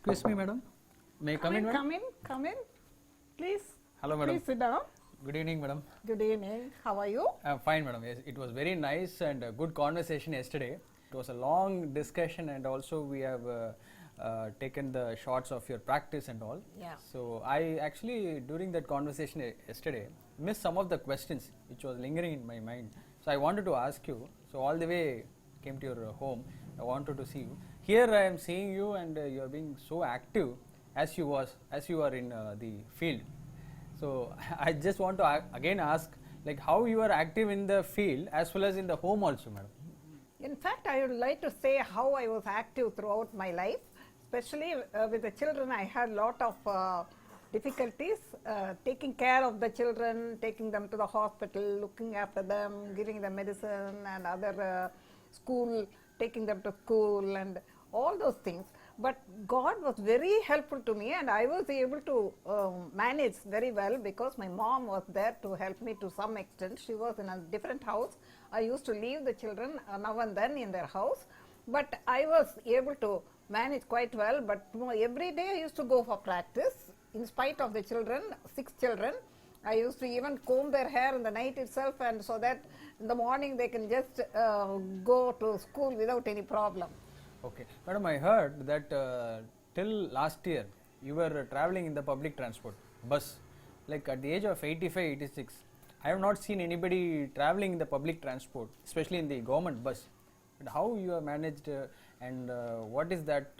Excuse me, madam. May I come in, madam? Come in. Please. Hello, madam. Please sit down. Good evening, madam. Good evening. How are you? I'm fine, madam. Yes, it was very nice and a good conversation yesterday. It was a long discussion, and also we have taken the shots of your practice and all. Yeah. So I actually, during that conversation yesterday, missed some of the questions which was lingering in my mind. So I wanted to ask you. So all the way came to your home. I wanted to see you. Here I am seeing you, and you are being so active as you are in the field. So I just want to again ask, like, how you are active in the field as well as in the home also, madam. In fact, I would like to say how I was active throughout my life, especially with the children. I had a lot of difficulties taking care of the children, taking them to the hospital, looking after them, giving them medicine and other school, taking them to school and all those things. But God was very helpful to me, and I was able to manage very well because my mom was there to help me to some extent. She was in a different house. I used to leave the children now and then in their house, but I was able to manage quite well. But every day I used to go for practice in spite of the children, 6 children. I used to even comb their hair in the night itself, and so that in the morning they can just go to school without any problem. Okay, madam, I heard that till last year you were traveling in the public transport bus. Like at the age of 85, 86, I have not seen anybody traveling in the public transport, especially in the government bus. But how you have managed, and what is that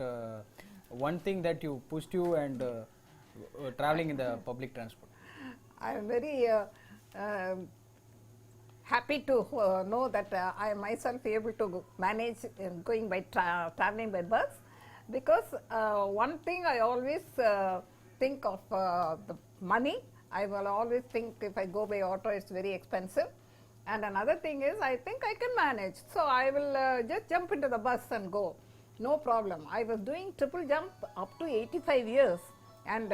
one thing that you pushed you and traveling in the public transport? I am very happy to know that I am myself able to manage going by traveling by bus, because one thing I always think of the money. I will always think if I go by auto it's very expensive, and another thing is I think I can manage, so I will just jump into the bus and go, no problem. I was doing triple jump up to 85 years, and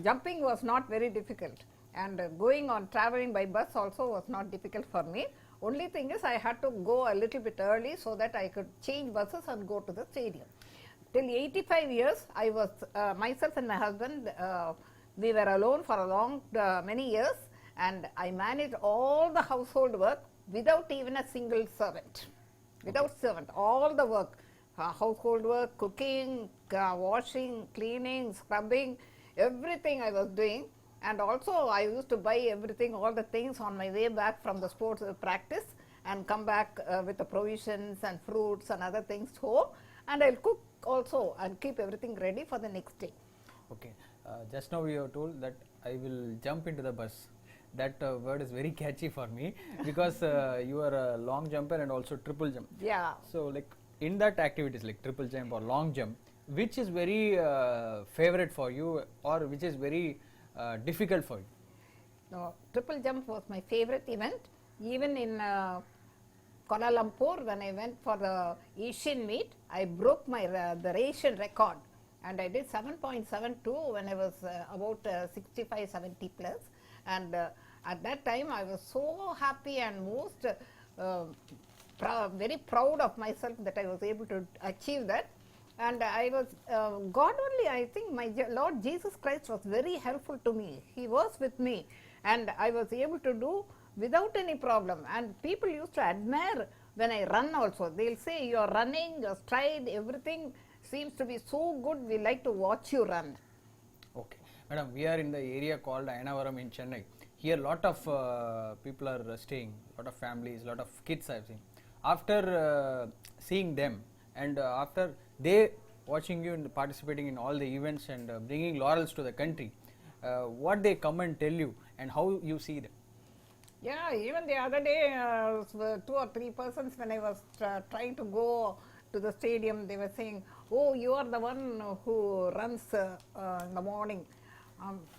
jumping was not very difficult. And going on traveling by bus also was not difficult for me. Only thing is I had to go a little bit early so that I could change buses and go to the stadium. Till 85 years, I was myself and my husband, we were alone for many years, and I managed all the household work without even a single servant. Without servant, all the work, household work, cooking, washing, cleaning, scrubbing, everything I was doing. And also I used to buy everything, all the things on my way back from the sports practice, and come back with the provisions and fruits and other things home, and I'll cook also and keep everything ready for the next day. Okay, just now you have told that I will jump into the bus. That word is very catchy for me because you are a long jumper and also triple jump. Yeah. So like in that activities like triple jump or long jump, which is very favorite for you, or which is very difficult for you? No, triple jump was my favorite event. Even in Kuala Lumpur, when I went for the Asian meet, I broke my the Asian record, and I did 7.72 when I was about 65, 70 plus. And at that time, I was so happy and most very proud of myself that I was able to achieve that. And I was, God only, I think my Lord Jesus Christ was very helpful to me. He was with me, and I was able to do without any problem. And people used to admire when I run also. They'll say, you are running, your stride, everything seems to be so good, we like to watch you run. Okay. Madam, we are in the area called Ayanavaram in Chennai. Here lot of people are staying, lot of families, lot of kids I have seen. After seeing them, and after they watching you and participating in all the events and bringing laurels to the country, what they come and tell you and how you see them? Yeah, even the other day, 2 or 3 persons, when I was trying to go to the stadium, they were saying, oh, you are the one who runs in the morning.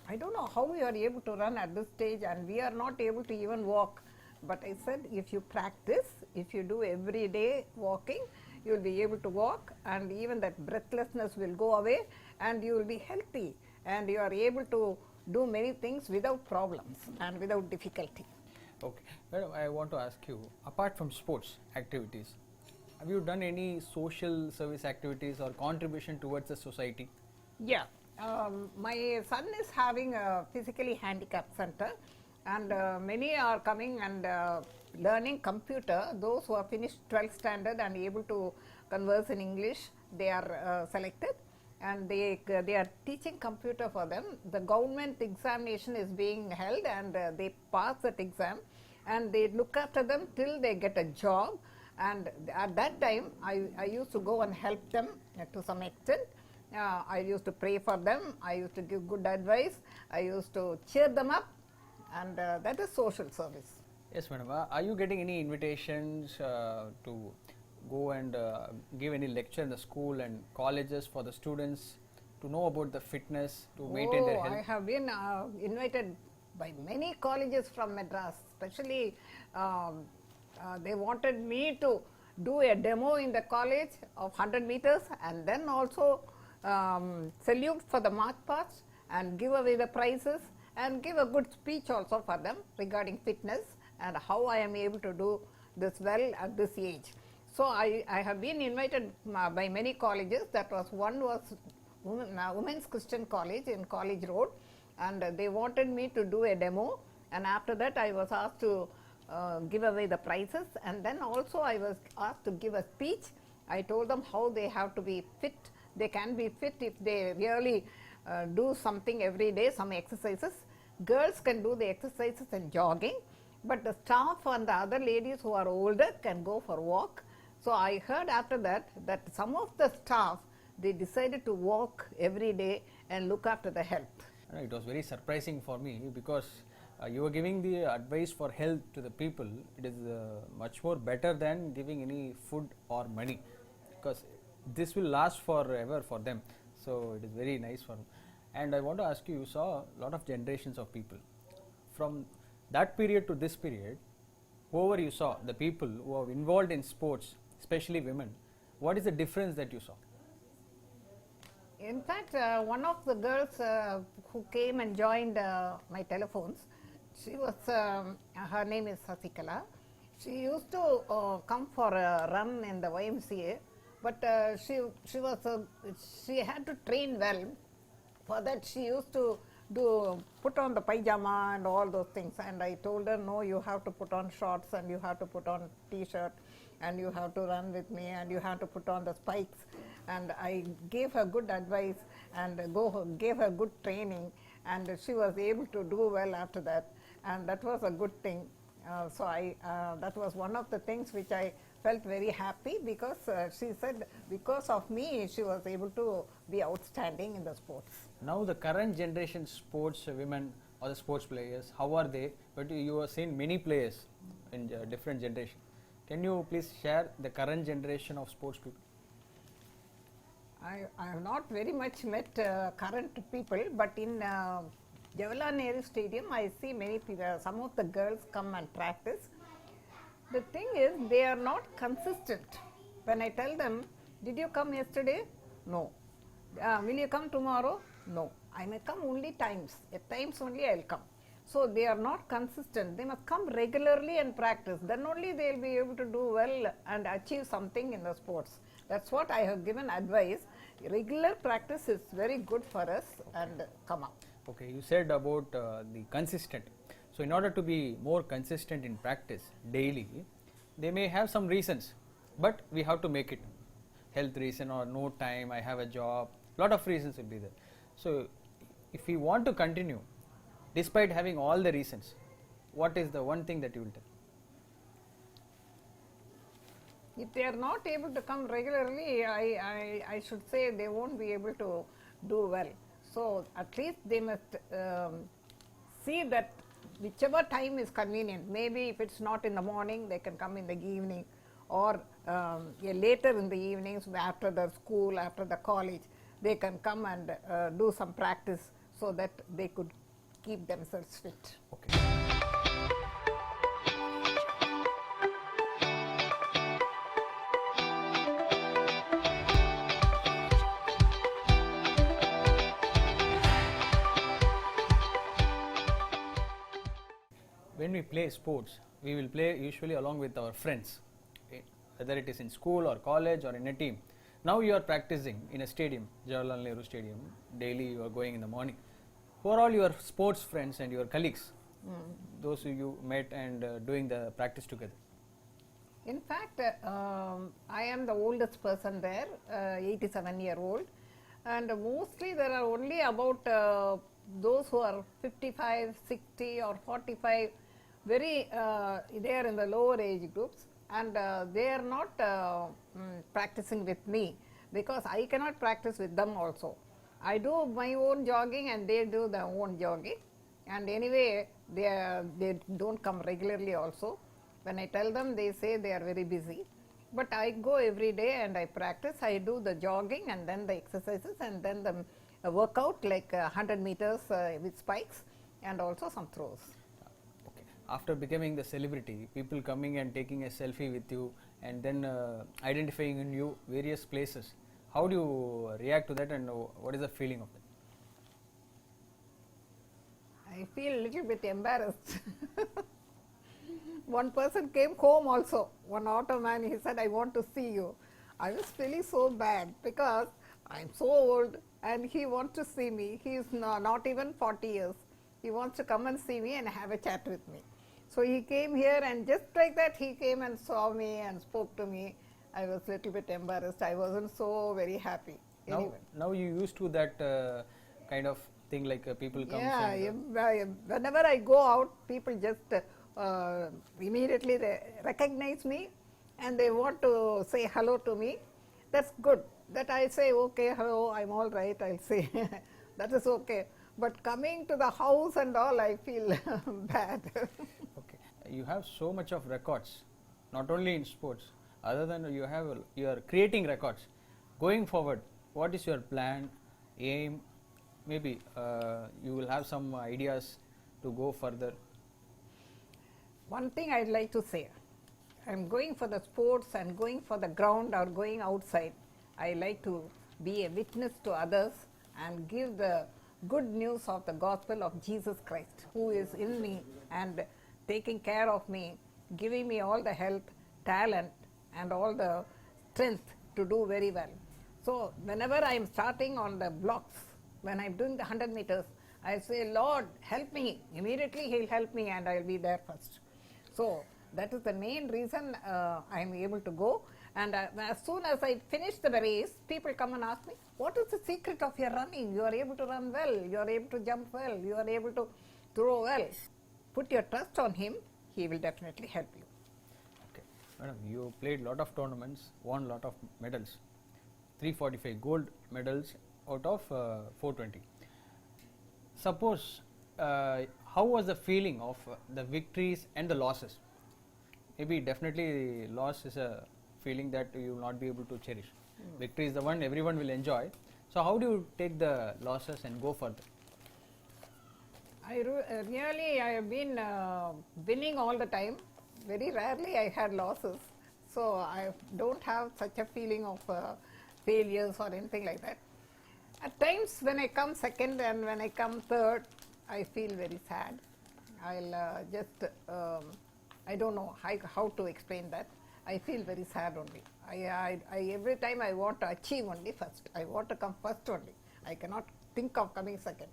I don't know how you are able to run at this stage, and we are not able to even walk. But I said, if you practice, if you do every day walking, you will be able to walk, and even that breathlessness will go away, and you will be healthy, and you are able to do many things without problems and without difficulty. Okay. Madam, I want to ask you, apart from sports activities, have you done any social service activities or contribution towards the society? Yeah, my son is having a physically handicapped center, and many are coming and learning computer. Those who have finished 12th standard and able to converse in English, they are selected, and they are teaching computer for them. The government examination is being held, and they pass that exam, and they look after them till they get a job. And at that time, I used to go and help them to some extent. I used to pray for them. I used to give good advice. I used to cheer them up, and that is social service. Yes, madam. Are you getting any invitations to go and give any lecture in the school and colleges for the students to know about the fitness, to maintain their health? I have been invited by many colleges from Madras, especially they wanted me to do a demo in the college of 100 meters, and then also salute for the march past and give away the prizes and give a good speech also for them regarding fitness and how I am able to do this well at this age. So I have been invited by many colleges. That was one was Women's Christian College in College Road, and they wanted me to do a demo, and after that I was asked to give away the prizes, and then also I was asked to give a speech. I told them how they have to be fit. They can be fit if they really do something every day, some exercises. Girls can do the exercises and jogging, but the staff and the other ladies who are older can go for walk. So I heard after that some of the staff, they decided to walk every day and look after the health. It was very surprising for me because you were giving the advice for health to the people. It is much more better than giving any food or money, because this will last forever for them. So it is very nice for them. And I want to ask you, you saw a lot of generations of people. From that period to this period, whoever you saw, the people who are involved in sports, especially women, what is the difference that you saw? In fact, one of the girls who came and joined my telephones, she was, her name is Sasikala. She used to come for a run in the YMCA, but she had to train well. For that, she used to put on the pajama and all those things. And I told her, no, you have to put on shorts and you have to put on t-shirt and you have to run with me and you have to put on the spikes. And I gave her good advice and gave her good training, and she was able to do well after that. And that was a good thing. So that was one of the things which I felt very happy, because she said because of me she was able to be outstanding in the sports. Now the current generation sports women or the sports players, how are they? But you have seen many players in different generation. Can you please share the current generation of sports people? I have not very much met current people, but in Jawaharlal Nehru Stadium I see many people, some of the girls come and practice. The thing is, they are not consistent. When I tell them, did you come yesterday? No. Will you come tomorrow? No. I may come only times. At times only I will come. So they are not consistent. They must come regularly and practice. Then only they will be able to do well and achieve something in the sports. That's what I have given advice. Regular practice is very good for us, and come up. Okay, you said about the consistent. So in order to be more consistent in practice daily, they may have some reasons, but we have to make it. Health reason or no time, I have a job, lot of reasons will be there. So if we want to continue, despite having all the reasons, what is the one thing that you will tell? If they are not able to come regularly, I should say they won't be able to do well. So at least they must see that whichever time is convenient. Maybe if it's not in the morning, they can come in the evening, or later in the evenings after the school, after the college, they can come and do some practice so that they could keep themselves fit. Okay. When we play sports, we will play usually along with our friends, whether it is in school or college or in a team. Now you are practicing in a stadium, Jawaharlal Nehru Stadium. Daily you are going in the morning. Who are all your sports friends and your colleagues? Those who you met and doing the practice together. In fact, I am the oldest person there, 87-year-old, and mostly there are only about those who are 55, 60 or 45, very they are in the lower age groups, and they are not practicing with me because I cannot practice with them also. I do my own jogging and they do their own jogging, and anyway they don't come regularly also. When I tell them, they say they are very busy. But I go every day and I practice. I do the jogging and then the exercises and then the workout like 100 meters with spikes and also some throws. Okay. After becoming the celebrity, people coming and taking a selfie with you and then identifying in you various places. How do you react to that and what is the feeling of it? I feel a little bit embarrassed. One person came home also, one auto man, he said, I want to see you. I was feeling so bad because I'm so old and he wants to see me. He is not even 40 years. He wants to come and see me and have a chat with me. So he came here and just like that he came and saw me and spoke to me. I was a little bit embarrassed. I wasn't so very happy. Anyway. Now you used to that kind of thing like people come. Yeah, whenever I go out, people just immediately they recognize me and they want to say hello to me. That's good. That I say, okay, hello, I'm all right, I'll say. That is okay. But coming to the house and all, I feel bad. Okay. You have so much of records, not only in sports, other than you are creating records. Going forward, what is your plan, aim? Maybe you will have some ideas to go further. One thing I'd like to say, I'm going for the sports and going for the ground or going outside. I like to be a witness to others and give the good news of the gospel of Jesus Christ, who is in me and taking care of me, giving me all the health, talent and all the strength to do very well. So whenever I'm starting on the blocks, when I'm doing the 100 meters, I say, Lord, help me. Immediately He'll help me and I'll be there first. So that is the main reason I'm able to go. And as soon as I finish the race, people come and ask me, what is the secret of your running? You are able to run well, you are able to jump well, you are able to throw well. Put your trust on Him, He will definitely help you. Okay. Madam, you played lot of tournaments, won lot of medals, 345 gold medals out of 420. Suppose, how was the feeling of the victories and the losses? Maybe definitely loss is a feeling that you will not be able to cherish. Victory is the one everyone will enjoy. So how do you take the losses and go further? I have been winning all the time. Very rarely I had losses. So I don't have such a feeling of failures or anything like that. At times when I come second and when I come third, I feel very sad. I'll I don't know how to explain that. I feel very sad only. Every time I want to achieve only first. I want to come first only. I cannot think of coming second.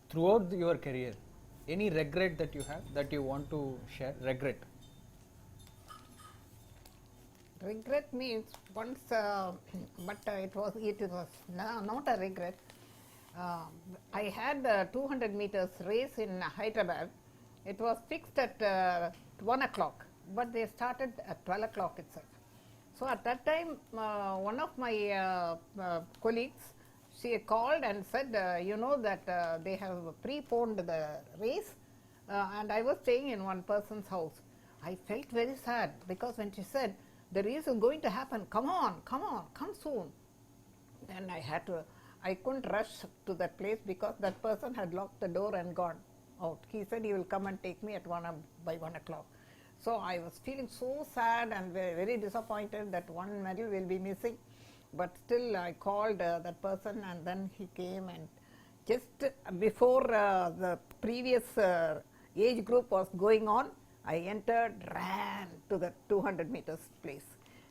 Throughout your career, any regret that you have that you want to share? Regret? Regret means once, but it was not a regret. I had the 200 meters race in Hyderabad. It was fixed at 1 o'clock, but they started at 12 o'clock itself. So at that time, one of my colleagues, she called and said, you know that they have preponed the race, and I was staying in one person's house. I felt very sad because when she said, the race is going to happen, come on, come soon. Then I couldn't rush to that place because that person had locked the door and gone out. He said he will come and take me at by 1 o'clock. So I was feeling so sad and very disappointed that one medal will be missing. But still I called that person and then he came, and just before the previous age group was going on, I entered, ran to the 200 meters place.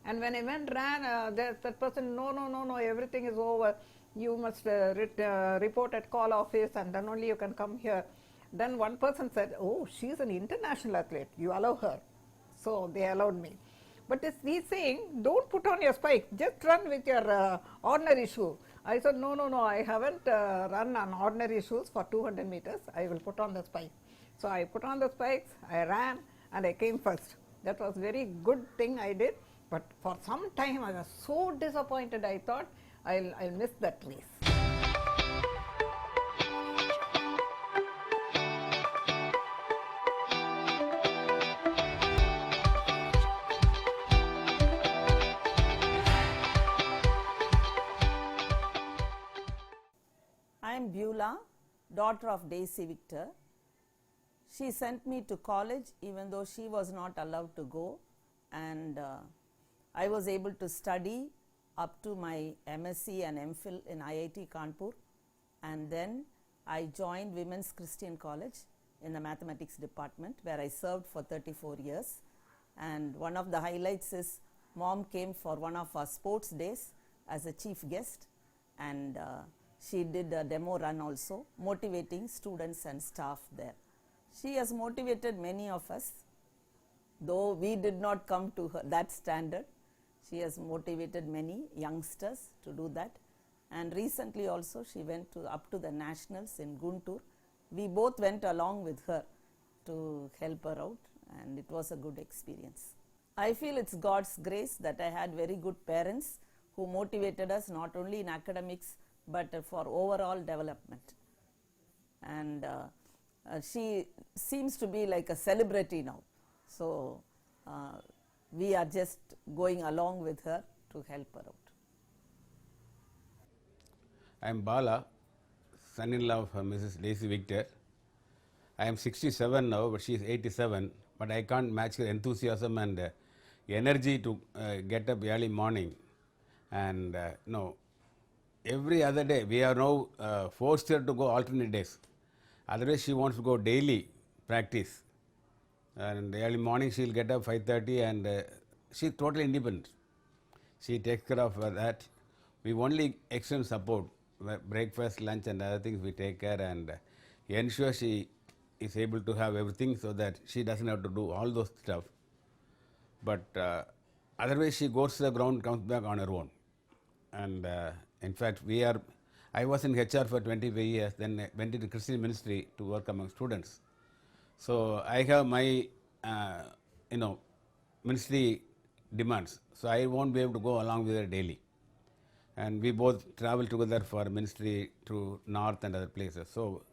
And when I went ran, that person, no, everything is over. You must report at call office and then only you can come here. Then one person said, oh, she's an international athlete, you allow her. So they allowed me. But he's saying, don't put on your spike, just run with your ordinary shoe. I said, no, I haven't run on ordinary shoes for 200 meters. I will put on the spike. So I put on the spikes, I ran, and I came first. That was very good thing I did. But for some time I was so disappointed, I thought I'll miss that race. I am Beulah, daughter of Daisy Victor. She sent me to college even though she was not allowed to go, and I was able to study up to my MSc and MPhil in IIT Kanpur, and then I joined Women's Christian College in the mathematics department where I served for 34 years. And one of the highlights is mom came for one of our sports days as a chief guest, and she did a demo run also, motivating students and staff there. She has motivated many of us, though we did not come to her that standard. She has motivated many youngsters to do that. And recently also she went up to the nationals in Guntur. We both went along with her to help her out, and it was a good experience. I feel it's God's grace that I had very good parents who motivated us not only in academics but for overall development. And she seems to be like a celebrity now. So we are just going along with her to help her out. I am Bala, son-in-law of Mrs. Daisy Victor. I am 67 now, but she is 87. But I can't match her enthusiasm and energy to get up early morning. And no, every other day we are now forced her to go alternate days. Otherwise, she wants to go daily practice. And early morning she will get up 5:30, and she is totally independent. She takes care of that. We only extend support, breakfast, lunch and other things we take care, and ensure she is able to have everything so that she doesn't have to do all those stuff. But otherwise she goes to the ground, comes back on her own. And in fact, I was in HR for 25 years, then I went into Christian ministry to work among students. So I have my, ministry demands. So I won't be able to go along with her daily. And we both travel together for ministry to north and other places. So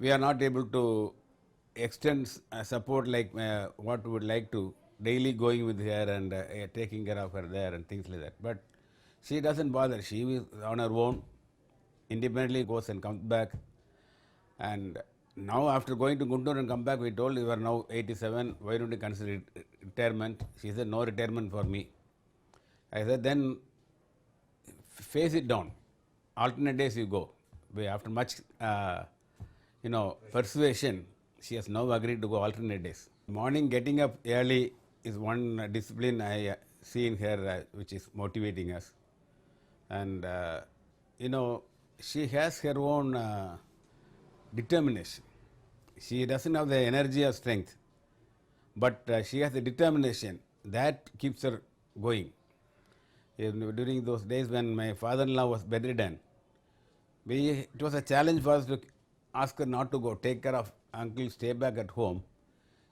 we are not able to extend support like what we would like to, daily going with her and taking care of her there and things like that. But she doesn't bother. She is on her own, independently goes and comes back. And now after going to Guntur and come back, we told you are now 87, why don't you consider retirement? She said, no retirement for me. I said, then face it down. Alternate days you go. After much, persuasion, she has now agreed to go alternate days. Morning getting up early is one discipline I see in her which is motivating us. And, she has her own determination. She doesn't have the energy or strength, but she has the determination that keeps her going. During those days when my father-in-law was bedridden, it was a challenge for us to ask her not to go, take care of uncle, stay back at home.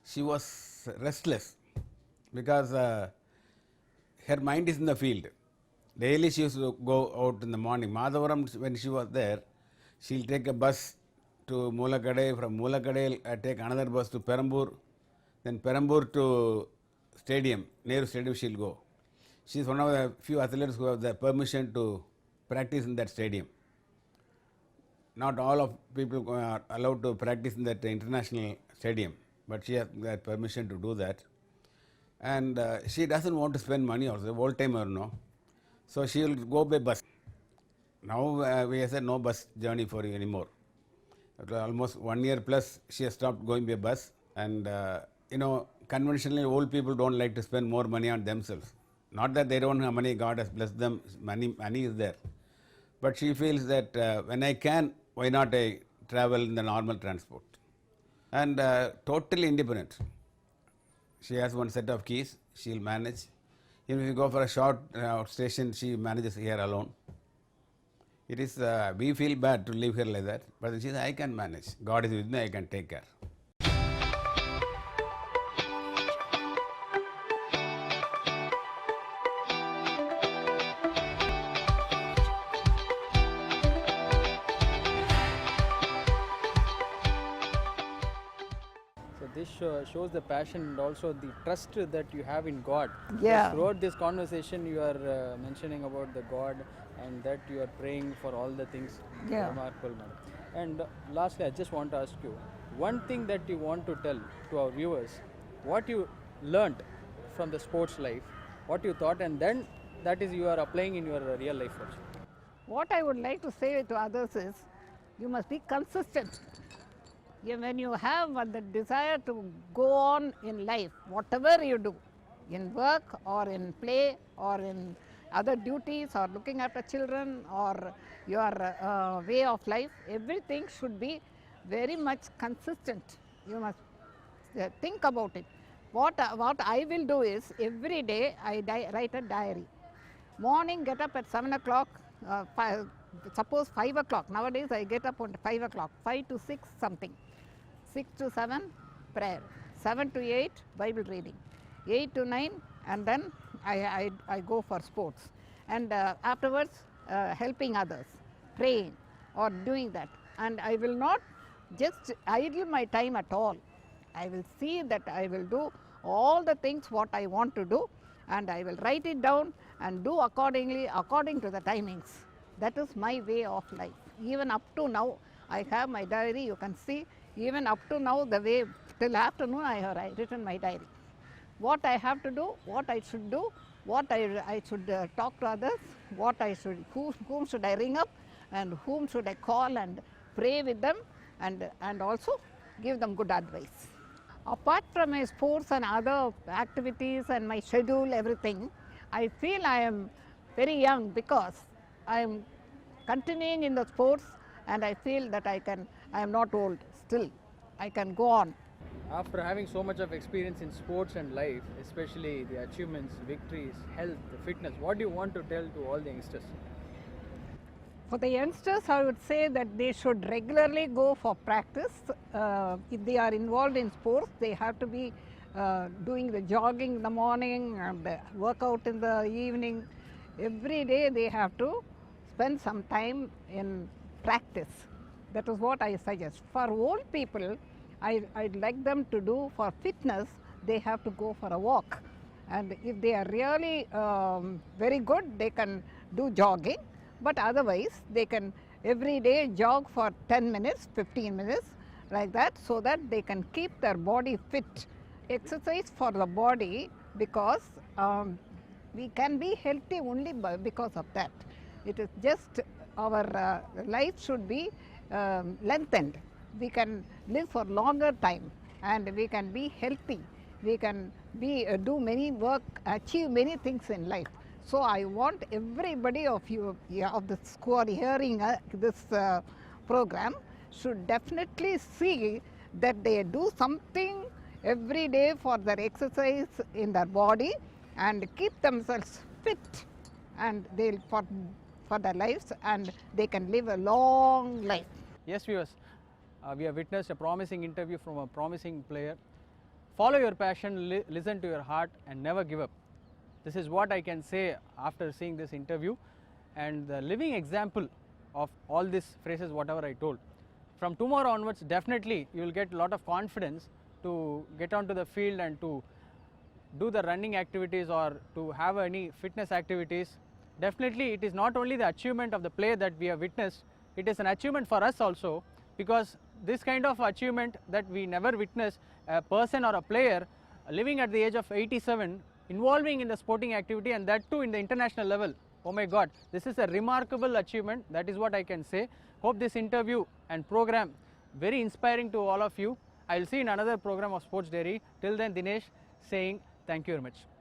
She was restless because her mind is in the field. Daily she used to go out in the morning. Madhavaram, when she was there, she'll take a bus to Moolakadai. From Moolakadai, take another bus to Perambur. Then Perambur to stadium, Nehru Stadium she'll go. She's one of the few athletes who have the permission to practice in that stadium. Not all of people are allowed to practice in that international stadium, but she has that permission to do that. And she doesn't want to spend money also, old timer, no. So she will go by bus. Now we have said no bus journey for you anymore. After almost 1 year plus, she has stopped going by bus. And conventionally old people don't like to spend more money on themselves. Not that they don't have money, God has blessed them, money is there. But she feels that when I can, why not I travel in the normal transport? And totally independent. She has one set of keys, she'll manage. Even if you go for a short station, she manages here alone. It is, we feel bad to leave her like that, but she says, I can manage. God is with me, I can take care. So this shows the passion and also the trust that you have in God. Yeah. So throughout this conversation, you are mentioning about the God and that you are praying for all the things. Yeah. Remarkable, madam. And lastly, I just want to ask you one thing that you want to tell to our viewers, what you learnt from the sports life, what you thought, and then that is you are applying in your real life also. What I would like to say to others is, you must be consistent. When you have the desire to go on in life, whatever you do, in work or in play or in other duties or looking after children or your way of life, everything should be very much consistent. You must think about it. What I will do is, every day I write a diary. Morning, get up at 7 o'clock, suppose 5 o'clock. Nowadays I get up on 5 o'clock, 5 to 6 something. 6 to 7, prayer. 7 to 8, Bible reading. 8 to 9, and then I go for sports. And afterwards, helping others, praying or doing that. And I will not just idle my time at all. I will see that I will do all the things what I want to do, and I will write it down and do accordingly, according to the timings. That is my way of life. Even up to now, I have my diary, you can see. Even up to now, the way till afternoon I have written my diary. What I have to do, what I should do, what I should talk to others, what I should, whom should I ring up, and whom should I call and pray with them, and also give them good advice. Apart from my sports and other activities and my schedule, everything, I feel I am very young because I am continuing in the sports, and I feel that I am not old. Still, I can go on. After having so much of experience in sports and life, especially the achievements, victories, health, fitness, what do you want to tell to all the youngsters? For the youngsters, I would say that they should regularly go for practice. If they are involved in sports, they have to be doing the jogging in the morning and the workout in the evening. Every day they have to spend some time in practice. That is what I suggest. For old people, I'd like them to do for fitness, they have to go for a walk. And if they are really very good, they can do jogging. But otherwise, they can every day jog for 10 minutes, 15 minutes, like that, so that they can keep their body fit. Exercise for the body, because we can be healthy only because of that. It is just our life should be lengthened. We can live for longer time, and we can be healthy. We can do many work, achieve many things in life. So I want everybody of you, of this who are hearing this program, should definitely see that they do something every day for their exercise in their body and keep themselves fit, and they'll for their lives, and they can live a long life. Yes, viewers, we have witnessed a promising interview from a promising player. Follow your passion, listen to your heart, and never give up. This is what I can say after seeing this interview, and the living example of all these phrases, whatever I told. From tomorrow onwards, definitely you will get a lot of confidence to get onto the field and to do the running activities or to have any fitness activities. Definitely it is not only the achievement of the player that we have witnessed, it is an achievement for us also, because this kind of achievement that we never witnessed, a person or a player living at the age of 87, involving in the sporting activity, and that too in the international level. Oh my God, this is a remarkable achievement. That is what I can say. Hope this interview and program very inspiring to all of you. I will see you in another program of Sports Dairy. Till then, Dinesh, saying thank you very much.